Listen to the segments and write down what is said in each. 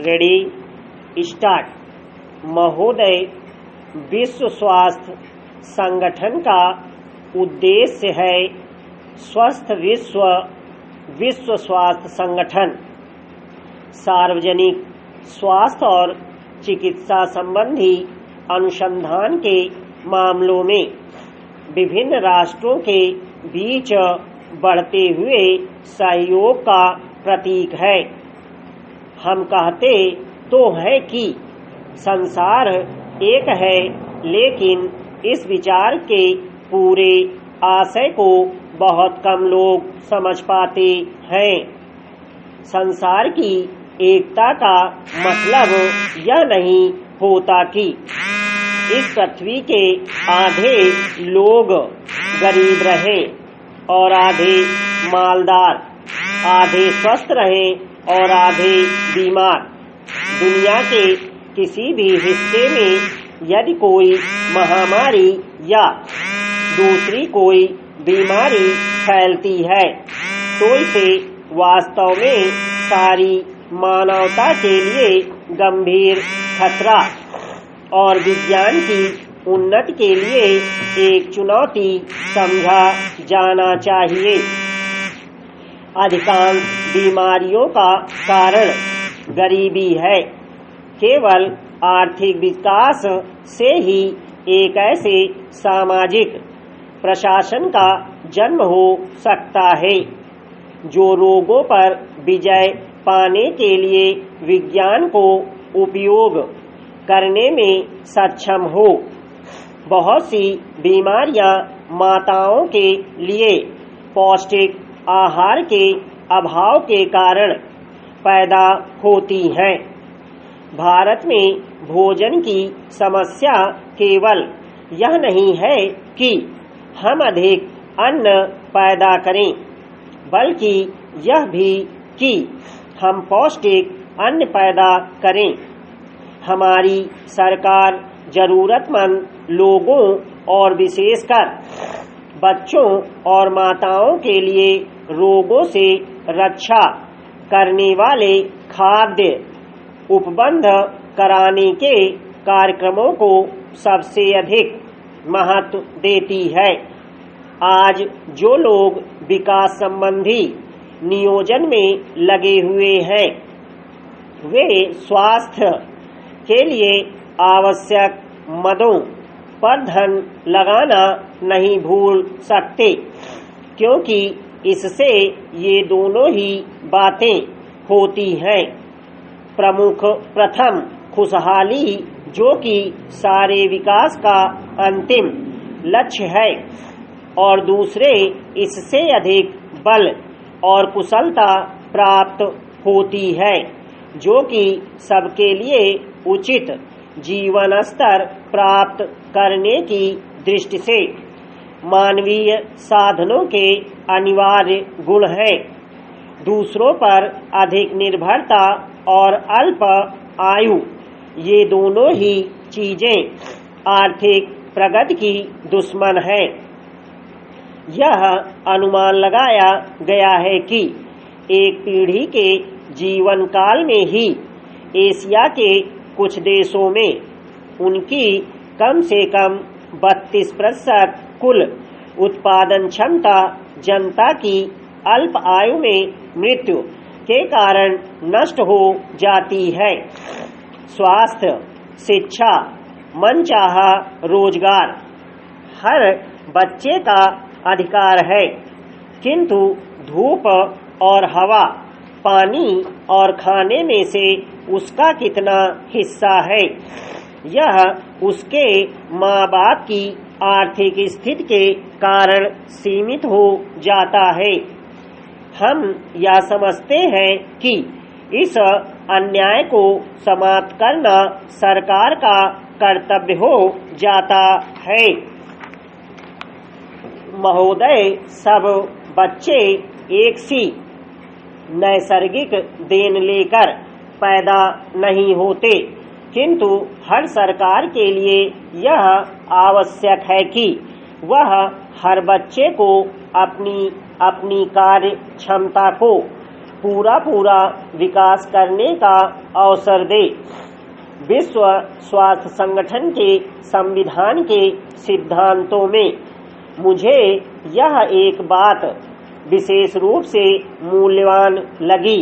Ready start. महोदय, विश्व स्वास्थ्य संगठन का उद्देश्य है स्वस्थ विश्व। विश्व स्वास्थ्य संगठन सार्वजनिक स्वास्थ्य और चिकित्सा संबंधी अनुसंधान के मामलों में विभिन्न राष्ट्रों के बीच बढ़ते हुए सहयोग का प्रतीक है। हम कहते तो है कि संसार एक है, लेकिन इस विचार के पूरे आशय को बहुत कम लोग समझ पाते हैं। संसार की एकता का मतलब यह नहीं होता कि इस पृथ्वी के आधे लोग गरीब रहें और आधे मालदार, आधे स्वस्थ रहें और आधे बीमार। दुनिया के किसी भी हिस्से में यदि कोई महामारी या दूसरी कोई बीमारी फैलती है तो इसे वास्तव में सारी मानवता के लिए गंभीर खतरा और विज्ञान की उन्नति के लिए एक चुनौती समझा जाना चाहिए। अधिकांश बीमारियों का कारण गरीबी है। केवल आर्थिक विकास से ही एक ऐसे सामाजिक प्रशासन का जन्म हो सकता है जो रोगों पर विजय पाने के लिए विज्ञान को उपयोग करने में सक्षम हो। बहुत सी बीमारियां माताओं के लिए पौष्टिक आहार के अभाव के कारण पैदा होती हैं। भारत में भोजन की समस्या केवल यह नहीं है कि हम अधिक अन्न पैदा करें, बल्कि यह भी कि हम पौष्टिक अन्न पैदा करें। हमारी सरकार जरूरतमंद लोगों और विशेषकर बच्चों और माताओं के लिए रोगों से रक्षा करने वाले खाद्य उपलब्ध कराने के कार्यक्रमों को सबसे अधिक महत्व देती है। आज जो लोग विकास संबंधी नियोजन में लगे हुए हैं वे स्वास्थ्य के लिए आवश्यक मदों पर धन लगाना नहीं भूल सकते, क्योंकि इससे ये दोनों ही बातें होती हैं। प्रथम खुशहाली, जो कि सारे विकास का अंतिम लक्ष्य है, और दूसरे इससे अधिक बल और कुशलता प्राप्त होती है, जो कि सबके लिए उचित जीवन स्तर प्राप्त करने की दृष्टि से मानवीय साधनों के अनिवार्य गुण हैं। दूसरों पर अधिक निर्भरता और अल्प आयु, ये दोनों ही चीजें आर्थिक प्रगति की दुश्मन हैं। यह अनुमान लगाया गया है कि एक पीढ़ी के जीवन काल में ही एशिया के कुछ देशों में उनकी कम से कम 32% कुल उत्पादन क्षमता जनता की अल्प आयु में मृत्यु के कारण नष्ट हो जाती है। स्वास्थ्य, शिक्षा, मनचाहा रोजगार हर बच्चे का अधिकार है, किंतु धूप और हवा, पानी और खाने में से उसका कितना हिस्सा है, यह उसके माँ बाप की आर्थिक स्थिति के कारण सीमित हो जाता है। हम यह समझते हैं कि इस अन्याय को समाप्त करना सरकार का कर्तव्य हो जाता है। महोदय, सब बच्चे एक सी नैसर्गिक देन लेकर पैदा नहीं होते, किंतु हर सरकार के लिए यह आवश्यक है कि वह हर बच्चे को अपनी कार्य क्षमता को पूरा विकास करने का अवसर दे। विश्व स्वास्थ्य संगठन के संविधान के सिद्धांतों में मुझे यह एक बात विशेष रूप से मूल्यवान लगी।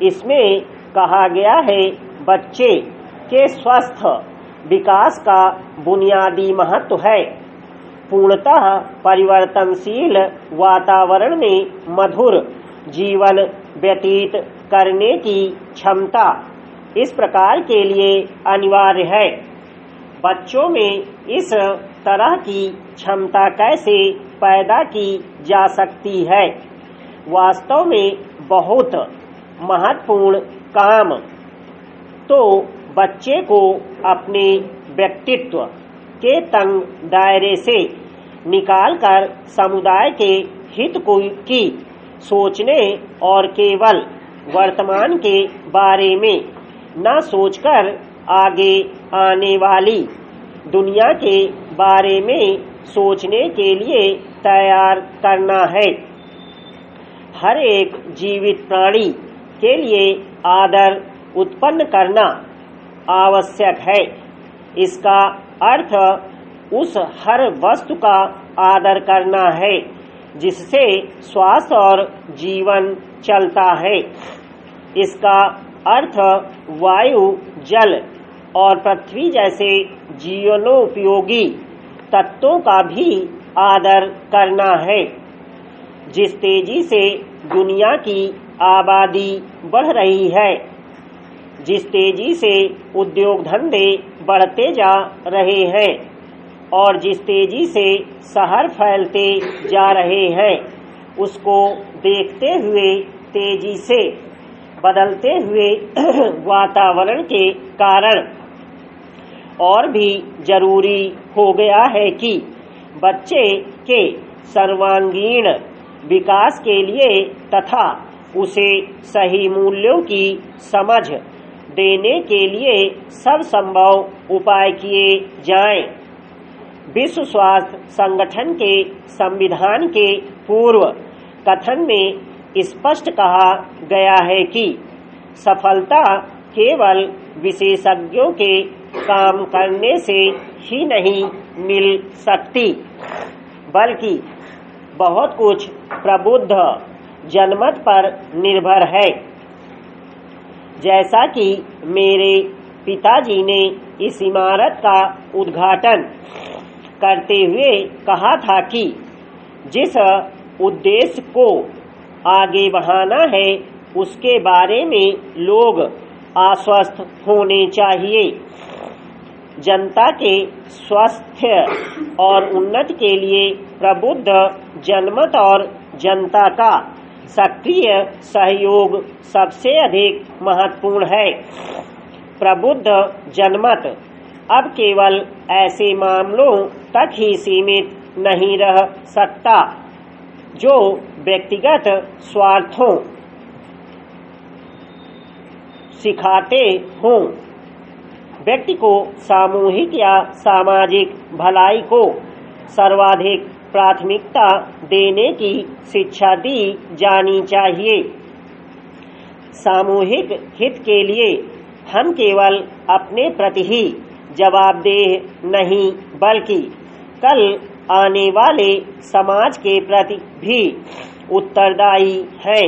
इसमें कहा गया है, बच्चे के स्वस्थ विकास का बुनियादी महत्व है पूर्णतः परिवर्तनशील वातावरण में मधुर जीवन व्यतीत करने की क्षमता इस प्रकार के लिए अनिवार्य है। बच्चों में इस तरह की क्षमता कैसे पैदा की जा सकती है? वास्तव में बहुत महत्वपूर्ण काम तो बच्चे को अपने व्यक्तित्व के तंग दायरे से निकालकर समुदाय के हित की सोचने और केवल वर्तमान के बारे में न सोचकर आगे आने वाली दुनिया के बारे में सोचने के लिए तैयार करना है। हर एक जीवित प्राणी के लिए आदर उत्पन्न करना आवश्यक है। इसका अर्थ उस हर वस्तु का आदर करना है जिससे स्वास्थ्य और जीवन चलता है। इसका अर्थ वायु, जल और पृथ्वी जैसे जीवनोपयोगी तत्वों का भी आदर करना है। जिस तेजी से दुनिया की आबादी बढ़ रही है, जिस तेजी से उद्योग धंधे बढ़ते जा रहे हैं और जिस तेजी से शहर फैलते जा रहे हैं, उसको देखते हुए तेजी से बदलते हुए वातावरण के कारण और भी जरूरी हो गया है कि बच्चे के सर्वांगीण विकास के लिए तथा उसे सही मूल्यों की समझ देने के लिए सब संभव उपाय किए जाएं। विश्व स्वास्थ्य संगठन के संविधान के पूर्व कथन में स्पष्ट कहा गया है कि सफलता केवल विशेषज्ञों के काम करने से ही नहीं मिल सकती, बल्कि बहुत कुछ प्रबुद्ध जनमत पर निर्भर है। जैसा कि मेरे पिताजी ने इस इमारत का उद्घाटन करते हुए कहा था कि जिस उद्देश्य को आगे बढ़ाना है उसके बारे में लोग आश्वस्त होने चाहिए। जनता के स्वास्थ्य और उन्नति के लिए प्रबुद्ध जनमत और जनता का सक्रिय सहयोग सबसे अधिक महत्वपूर्ण है। प्रबुद्ध जनमत अब केवल ऐसे मामलों तक ही सीमित नहीं रह सकता जो व्यक्तिगत स्वार्थों सिखाते हों। व्यक्ति को सामूहिक या सामाजिक भलाई को सर्वाधिक प्राथमिकता देने की शिक्षा दी जानी चाहिए। सामूहिक हित के लिए हम केवल अपने प्रति ही जवाबदेह नहीं बल्कि कल आने वाले समाज के प्रति भी उत्तरदायी हैं।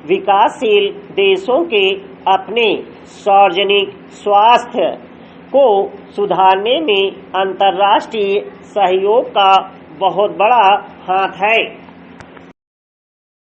विकासशील देशों के अपने सार्वजनिक स्वास्थ्य को सुधारने में अंतर्राष्ट्रीय सहयोग का बहुत बड़ा हाथ है।